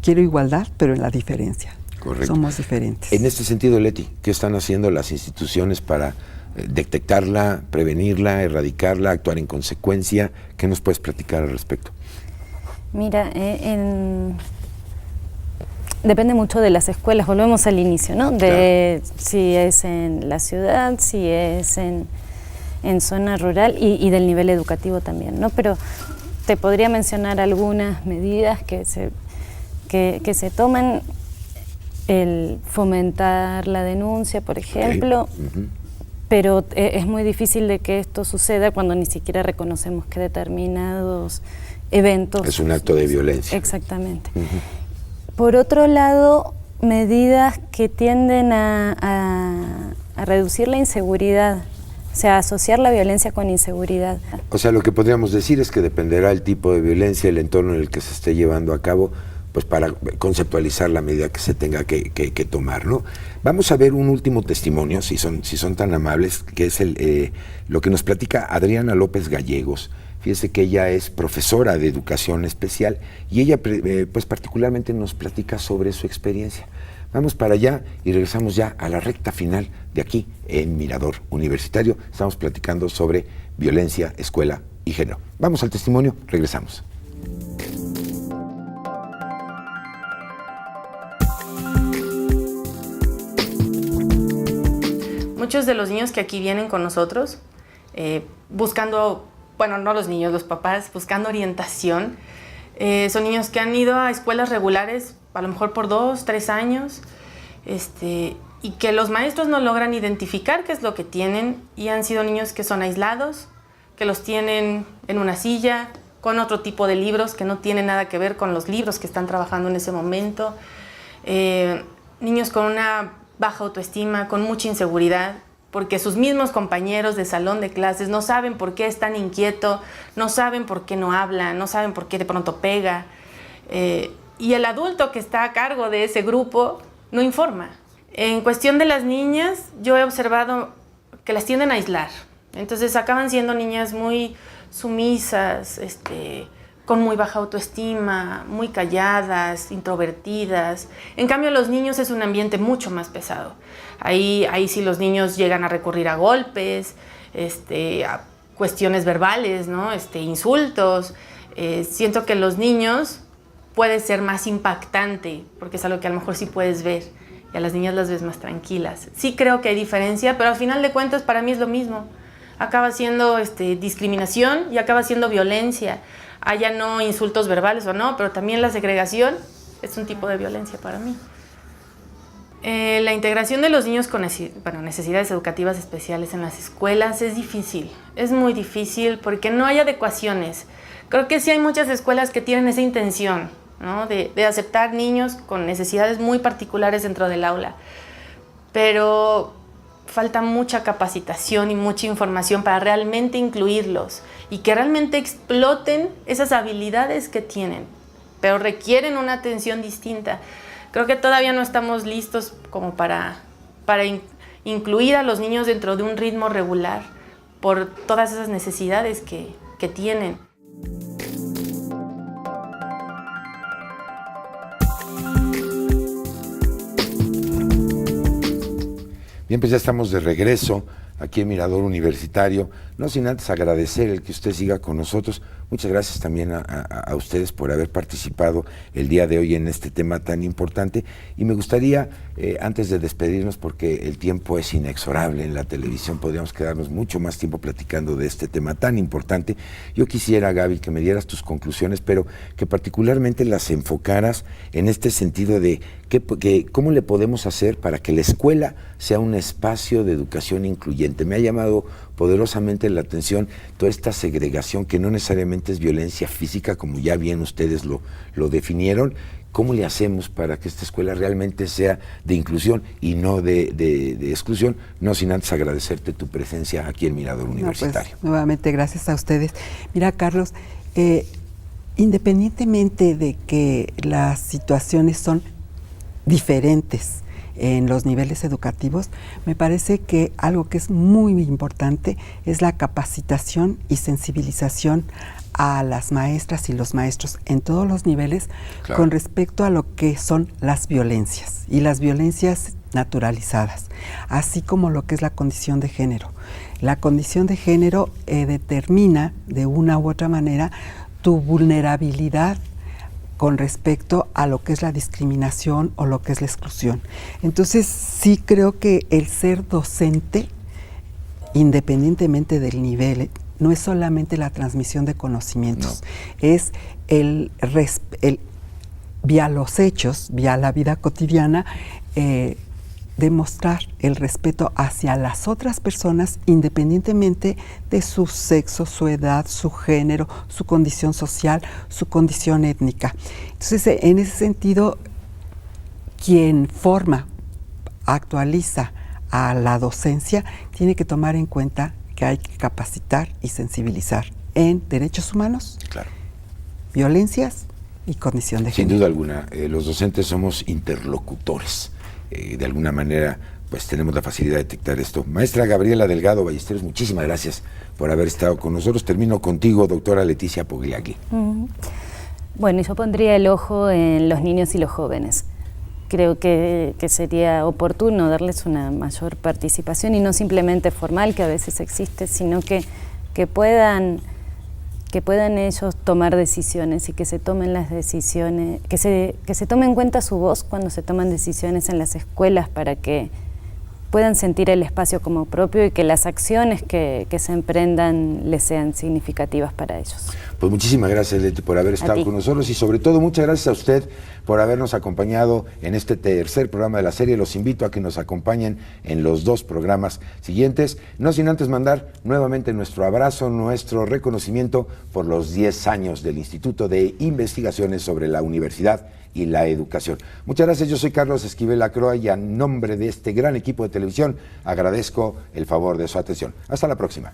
quiero igualdad, pero en la diferencia. Correcto. Somos diferentes. En este sentido, Leti, ¿qué están haciendo las instituciones para detectarla, prevenirla, erradicarla, actuar en consecuencia? ¿Qué nos puedes platicar al respecto? Mira, depende mucho de las escuelas, volvemos al inicio, ¿no? De si es en la ciudad, si es en zona rural y del nivel educativo también, ¿no? Pero te podría mencionar algunas medidas que se toman, el fomentar la denuncia, por ejemplo, pero es muy difícil de que esto suceda cuando ni siquiera reconocemos que determinados eventos... Es un acto de violencia. Exactamente. Por otro lado, medidas que tienden a reducir la inseguridad, o sea, asociar la violencia con inseguridad. O sea, lo que podríamos decir es que dependerá el tipo de violencia, el entorno en el que se esté llevando a cabo, pues para conceptualizar la medida que se tenga que tomar, ¿no? Vamos a ver un último testimonio, si son tan amables, que es lo que nos platica Adriana López Gallegos. Fíjese que ella es profesora de educación especial y ella pues particularmente nos platica sobre su experiencia. Vamos para allá y regresamos ya a la recta final de aquí en Mirador Universitario. Estamos platicando sobre violencia, escuela y género. Vamos al testimonio, regresamos. Muchos de los niños que aquí vienen con nosotros buscando, bueno, no los niños, los papás, buscando orientación, son niños que han ido a escuelas regulares, a lo mejor por 2, 3 años, y que los maestros no logran identificar qué es lo que tienen, y han sido niños que son aislados, que los tienen en una silla, con otro tipo de libros que no tienen nada que ver con los libros que están trabajando en ese momento, niños con una baja autoestima, con mucha inseguridad, porque sus mismos compañeros de salón de clases no saben por qué es tan inquieto, no saben por qué no habla, no saben por qué de pronto pega. Y el adulto que está a cargo de ese grupo no informa. En cuestión de las niñas, yo he observado que las tienden a aislar. Entonces acaban siendo niñas muy sumisas, con muy baja autoestima, muy calladas, introvertidas. En cambio, los niños es un ambiente mucho más pesado. Ahí sí los niños llegan a recurrir a golpes, a cuestiones verbales, ¿no? Insultos. Siento que los niños puede ser más impactante, porque es algo que a lo mejor sí puedes ver, y a las niñas las ves más tranquilas. Sí creo que hay diferencia, pero al final de cuentas para mí es lo mismo. Acaba siendo discriminación y acaba siendo violencia. Haya no insultos verbales o no, pero también la segregación es un tipo de violencia para mí. La integración de los niños con necesidades educativas especiales en las escuelas es difícil, es muy difícil porque no hay adecuaciones. Creo que sí hay muchas escuelas que tienen esa intención, ¿no? de aceptar niños con necesidades muy particulares dentro del aula, pero falta mucha capacitación y mucha información para realmente incluirlos y que realmente exploten esas habilidades que tienen, pero requieren una atención distinta. Creo que todavía no estamos listos como para incluir a los niños dentro de un ritmo regular por todas esas necesidades que tienen. Bien, pues ya estamos de regreso aquí en Mirador Universitario, no sin antes agradecer el que usted siga con nosotros. Muchas gracias también a ustedes por haber participado el día de hoy en este tema tan importante. Y me gustaría, antes de despedirnos, porque el tiempo es inexorable en la televisión, podríamos quedarnos mucho más tiempo platicando de este tema tan importante. Yo quisiera, Gaby, que me dieras tus conclusiones, pero que particularmente las enfocaras en este sentido de cómo le podemos hacer para que la escuela sea un espacio de educación incluyente. Me ha llamado poderosamente la atención toda esta segregación que no necesariamente es violencia física, como ya bien ustedes lo definieron. ¿Cómo le hacemos para que esta escuela realmente sea de inclusión y no de exclusión? No sin antes agradecerte tu presencia aquí en Mirador Universitario. Pues, nuevamente, gracias a ustedes. Mira, Carlos, independientemente de que las situaciones son diferentes en los niveles educativos, me parece que algo que es muy importante es la capacitación y sensibilización a las maestras y los maestros en todos los niveles, claro, con respecto a lo que son las violencias y las violencias naturalizadas, así como lo que es la condición de género. La condición de género determina de una u otra manera tu vulnerabilidad con respecto a lo que es la discriminación o lo que es la exclusión. Entonces, sí creo que el ser docente, independientemente del nivel, no es solamente la transmisión de conocimientos, es el vía los hechos, vía la vida cotidiana, demostrar el respeto hacia las otras personas independientemente de su sexo, su edad, su género, su condición social, su condición étnica. Entonces, en ese sentido, quien forma, actualiza a la docencia, tiene que tomar en cuenta que hay que capacitar y sensibilizar en derechos humanos, claro, violencias y condición de género. Sin duda alguna, los docentes somos interlocutores. De alguna manera, pues tenemos la facilidad de detectar esto. Maestra Gabriela Delgado Ballesteros, muchísimas gracias por haber estado con nosotros. Termino contigo, doctora Leticia Pogliacchi. Bueno, yo pondría el ojo en los niños y los jóvenes. Creo que sería oportuno darles una mayor participación y no simplemente formal, que a veces existe, sino que puedan ellos tomar decisiones y que se tomen las decisiones, que se tome en cuenta su voz cuando se toman decisiones en las escuelas para que puedan sentir el espacio como propio y que las acciones que se emprendan les sean significativas para ellos. Pues muchísimas gracias, Leti, por haber estado con nosotros y sobre todo muchas gracias a usted por habernos acompañado en este tercer programa de la serie. Los invito a que nos acompañen en los 2 programas siguientes, no sin antes mandar nuevamente nuestro abrazo, nuestro reconocimiento por los 10 años del Instituto de Investigaciones sobre la Universidad y la Educación. Muchas gracias, yo soy Carlos Esquivel Acroa y en nombre de este gran equipo de televisión agradezco el favor de su atención. Hasta la próxima.